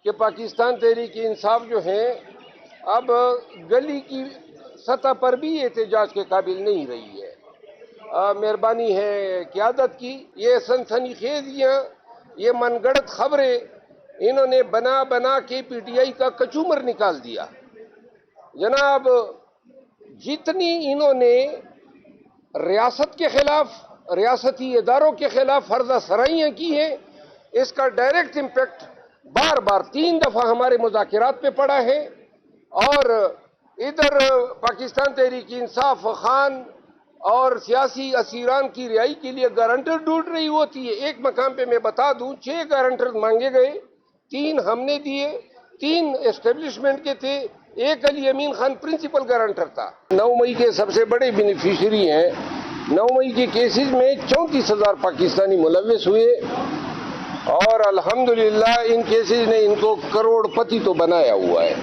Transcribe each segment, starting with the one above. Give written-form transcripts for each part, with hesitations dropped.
کہ پاکستان تحریک انصاف جو ہیں اب گلی کی سطح پر بھی احتجاج کے قابل نہیں رہی ہے۔ مہربانی ہے قیادت کی، یہ سنسنی خیزیاں، یہ من گڑت خبریں انہوں نے بنا بنا کے پی ٹی آئی کا کچومر نکال دیا۔ جناب، جتنی انہوں نے ریاست کے خلاف، ریاستی اداروں کے خلاف فرضہ سرائیاں کی ہیں، اس کا ڈائریکٹ امپیکٹ بار بار 3 دفعہ ہمارے مذاکرات پہ پڑا ہے۔ اور ادھر پاکستان تحریک انصاف خان اور سیاسی اسیران کی رہائی کے لیے گارنٹر ڈھونڈ رہی ہوتی ہے۔ ایک مقام پہ میں بتا دوں 6 گارنٹر مانگے گئے، 3 ہم نے دیے، 3 اسٹیبلشمنٹ کے تھے، ایک علی امین خان پرنسپل گارنٹر تھا۔ 9 مئی کے سب سے بڑے بینیفیشری ہیں۔ 9 مئی کے کیسز میں 34,000 پاکستانی ملوث ہوئے اور الحمدللہ ان کیسز نے ان کو کروڑ پتی تو بنایا ہوا ہے۔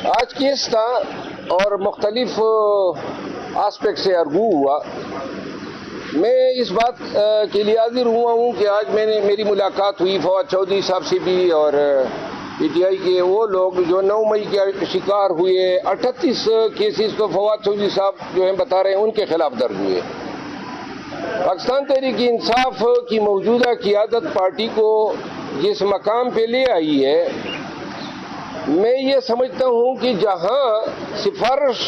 آج کیس تھا اور مختلف آسپیکٹ سے ارگو ہوا۔ میں اس بات کے لیے حاضر ہوا ہوں کہ آج میری ملاقات ہوئی فواد چودھری صاحب سے بھی اور پی ٹی آئی کے وہ لوگ جو 9 مئی کے شکار ہوئے۔ 38 کیسز تو فواد چودھری صاحب جو ہیں بتا رہے ہیں ان کے خلاف درج ہوئے۔ پاکستان تحریک انصاف کی موجودہ قیادت پارٹی کو جس مقام پہ لے آئی ہے، میں یہ سمجھتا ہوں کہ جہاں سفارش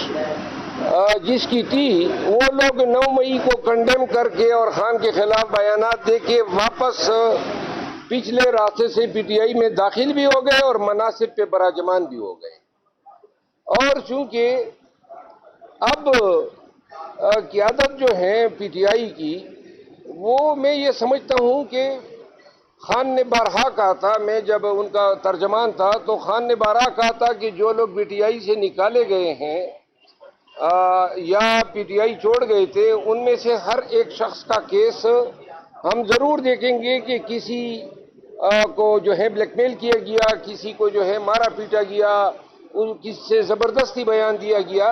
جس کی تھی وہ لوگ 9 مئی کو کنڈیم کر کے اور خان کے خلاف بیانات دے کے واپس پچھلے راستے سے پی ٹی آئی میں داخل بھی ہو گئے اور مناصب پہ براجمان بھی ہو گئے۔ اور چونکہ اب قیادت جو ہے پی ٹی آئی کی، وہ میں یہ سمجھتا ہوں کہ خان نے بارہا کہا تھا، میں جب ان کا ترجمان تھا تو خان نے بارہا کہا تھا کہ جو لوگ پی ٹی آئی سے نکالے گئے ہیں یا پی ٹی آئی چھوڑ گئے تھے، ان میں سے ہر ایک شخص کا کیس ہم ضرور دیکھیں گے کہ کسی کو جو ہے بلیک میل کیا گیا، کسی کو جو ہے مارا پیٹا گیا، کسی سے زبردستی بیان دیا گیا۔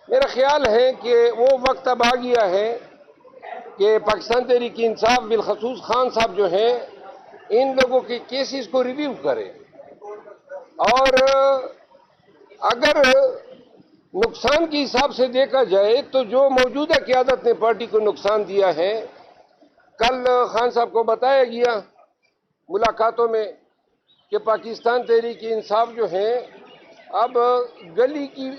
میرا خیال ہے کہ وہ وقت اب آ گیا ہے کہ پاکستان تحریک انصاف بالخصوص خان صاحب جو ہیں ان لوگوں کے کیسز کو ریویو کرے، اور اگر نقصان کے حساب سے دیکھا جائے تو جو موجودہ قیادت نے پارٹی کو نقصان دیا ہے، کل خان صاحب کو بتایا گیا ملاقاتوں میں کہ پاکستان تحریک انصاف جو ہیں اب گلی کی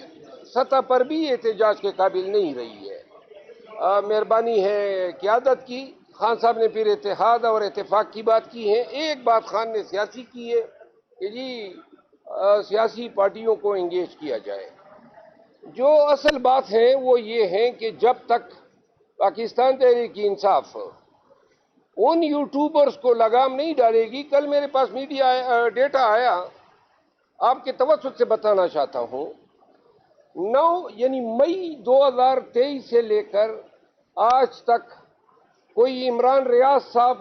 سطح پر بھی احتجاج کے قابل نہیں رہی ہے۔ مہربانی ہے قیادت کی۔ خان صاحب نے پھر اتحاد اور اتفاق کی بات کی ہے۔ ایک بات خان نے سیاسی کی ہے کہ جی سیاسی پارٹیوں کو انگیج کیا جائے۔ جو اصل بات ہے وہ یہ ہے کہ جب تک پاکستان تحریک انصاف ان یوٹیوبرز کو لگام نہیں ڈالے گی، کل میرے پاس میڈیا ڈیٹا آیا، آپ کے توسط سے بتانا چاہتا ہوں، مئی 2023 سے لے کر آج تک کوئی عمران ریاض صاحب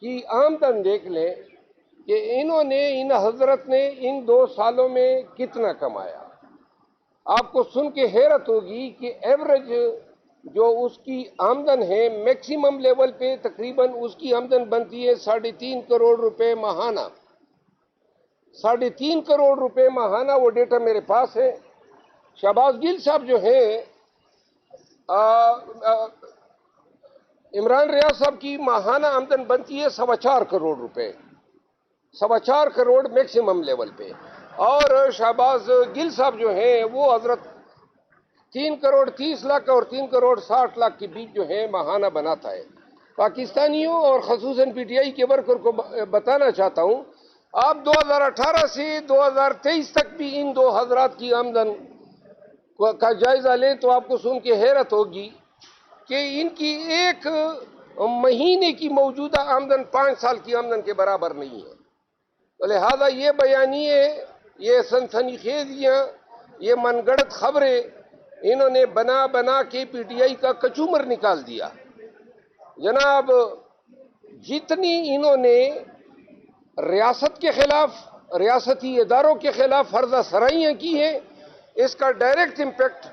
کی آمدن دیکھ لیں کہ انہوں نے، ان حضرت نے ان 2 سالوں میں کتنا کمایا۔ آپ کو سن کے حیرت ہوگی کہ ایوریج جو اس کی آمدن ہے میکسیمم لیول پہ تقریباً اس کی آمدن بنتی ہے 3.5 کروڑ روپے ماہانہ۔ 3.5 کروڑ روپے ماہانہ، وہ ڈیٹا میرے پاس ہے۔ شہباز گل صاحب جو ہیں، عمران ریاض صاحب کی ماہانہ آمدن بنتی ہے 4.25 کروڑ روپے، 4.25 کروڑ میکسیمم لیول پہ، اور شہباز گل صاحب جو ہیں وہ حضرت 3 کروڑ 30 لاکھ اور 3 کروڑ 60 لاکھ کے بیچ جو ہے ماہانہ بناتا ہے۔ پاکستانیوں اور خصوصاً پی ٹی آئی کے ورکر کو بتانا چاہتا ہوں، آپ 2018 سے 2023 تک بھی ان 2 حضرات کی آمدن کا جائزہ لیں تو آپ کو سن کے حیرت ہوگی کہ ان کی ایک مہینے کی موجودہ آمدن 5 سال کی آمدن کے برابر نہیں ہے۔ تو لہذا یہ بیانیے، یہ سنسنی خیزیاں، یہ من گڑت خبریں انہوں نے بنا بنا کے پی ٹی آئی کا کچومر نکال دیا۔ جناب، جتنی انہوں نے ریاست کے خلاف، ریاستی اداروں کے خلاف فرضہ سرائیاں کی ہیں، اس کا ڈائریکٹ امپیکٹ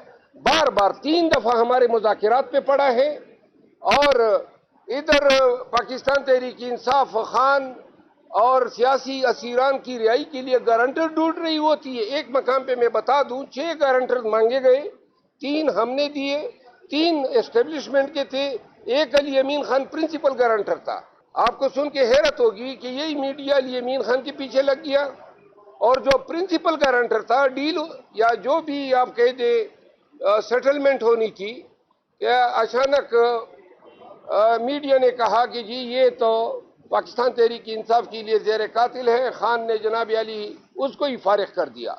بار بار 3 دفعہ ہمارے مذاکرات پہ پڑا ہے۔ اور ادھر پاکستان تحریک انصاف خان اور سیاسی اسیران کی رہائی کے لیے گارنٹر ڈھونڈ رہی ہوتی ہے. ایک مقام پہ میں بتا دوں 6 گارنٹر مانگے گئے، 3 ہم نے دیے، 3 اسٹیبلشمنٹ کے تھے، ایک علی امین خان پرنسپل گارنٹر تھا. آپ کو سن کے حیرت ہوگی کہ یہی میڈیا علی امین خان کے پیچھے لگ گیا، اور جو پرنسپل گارنٹر تھا ڈیل یا جو بھی آپ کہہ دے سیٹلمنٹ ہونی تھی، کہ اچانک میڈیا نے کہا کہ جی یہ تو پاکستان تحریک انصاف کے لیے زیر قاتل ہے. خان نے جناب علی اس کو ہی فارغ کر دیا.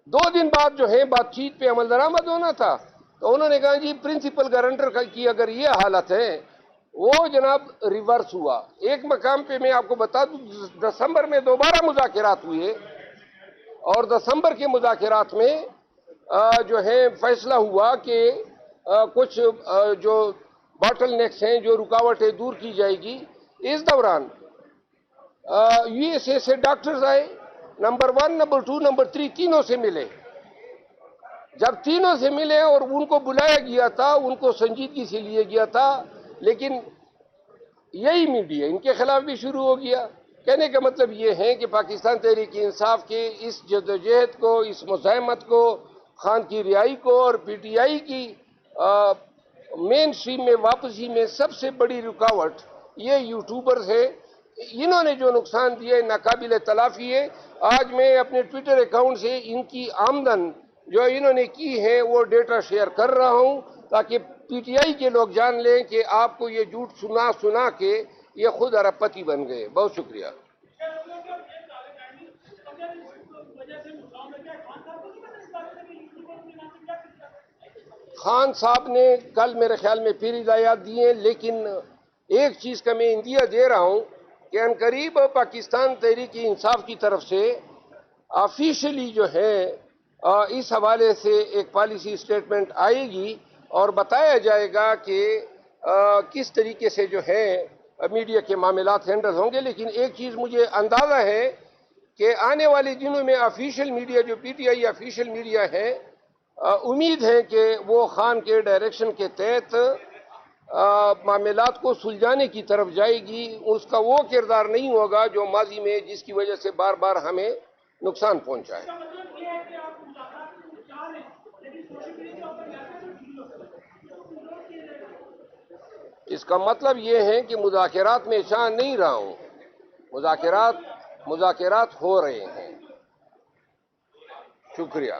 2 دن بعد جو ہے بات چیت پہ عمل درآمد ہونا تھا، تو انہوں نے کہا جی پرنسپل گارنٹر کی اگر یہ حالت ہے، وہ جناب ریورس ہوا. ایک مقام پہ میں آپ کو بتا دوں دسمبر میں دوبارہ مذاکرات ہوئے، اور دسمبر کے مذاکرات میں جو ہے فیصلہ ہوا کہ کچھ جو باٹل نیکس ہیں، جو رکاوٹیں دور کی جائے گی. اس دوران یو ایس اے سے ڈاکٹرز آئے، نمبر 1 نمبر 2 نمبر 3 تینوں سے ملے. جب تینوں سے ملے اور ان کو بلایا گیا تھا، ان کو سنجیدگی سے لیا گیا تھا، لیکن یہی میڈیا ان کے خلاف بھی شروع ہو گیا. کہنے کا مطلب یہ ہے کہ پاکستان تحریک انصاف کے اس جدوجہد کو، اس مزاحمت کو، خان کی رہائی کو اور پی ٹی آئی کی مین سٹریم میں واپسی میں سب سے بڑی رکاوٹ یہ یوٹیوبرز ہے. انہوں نے جو نقصان دیا ہے ناقابل تلافی ہے. آج میں اپنے ٹویٹر اکاؤنٹ سے ان کی آمدن جو انہوں نے کی ہے وہ ڈیٹا شیئر کر رہا ہوں، تاکہ پی ٹی آئی کے لوگ جان لیں کہ آپ کو یہ جھوٹ سنا کے یہ خود ارب پتی بن گئے. بہت شکریہ. خان صاحب نے کل میرے خیال میں پھر ہدایات دی ہیں، لیکن ایک چیز کا میں اندیا دے رہا ہوں کہ عنقریب پاکستان تحریک انصاف کی طرف سے آفیشلی جو ہے اس حوالے سے ایک پالیسی سٹیٹمنٹ آئے گی اور بتایا جائے گا کہ کس طریقے سے جو ہے میڈیا کے معاملات ہینڈل ہوں گے. لیکن ایک چیز مجھے اندازہ ہے کہ آنے والے دنوں میں آفیشیل میڈیا جو P T I official media ہے، امید ہے کہ وہ خان کے ڈائریکشن کے تحت معاملات کو سلجھانے کی طرف جائے گی. اس کا وہ کردار نہیں ہوگا جو ماضی میں جس کی وجہ سے بار بار ہمیں نقصان پہنچا ہے. اس کا مطلب یہ ہے کہ مذاکرات میں شامل نہیں رہا ہوں. مذاکرات ہو رہے ہیں. شکریہ.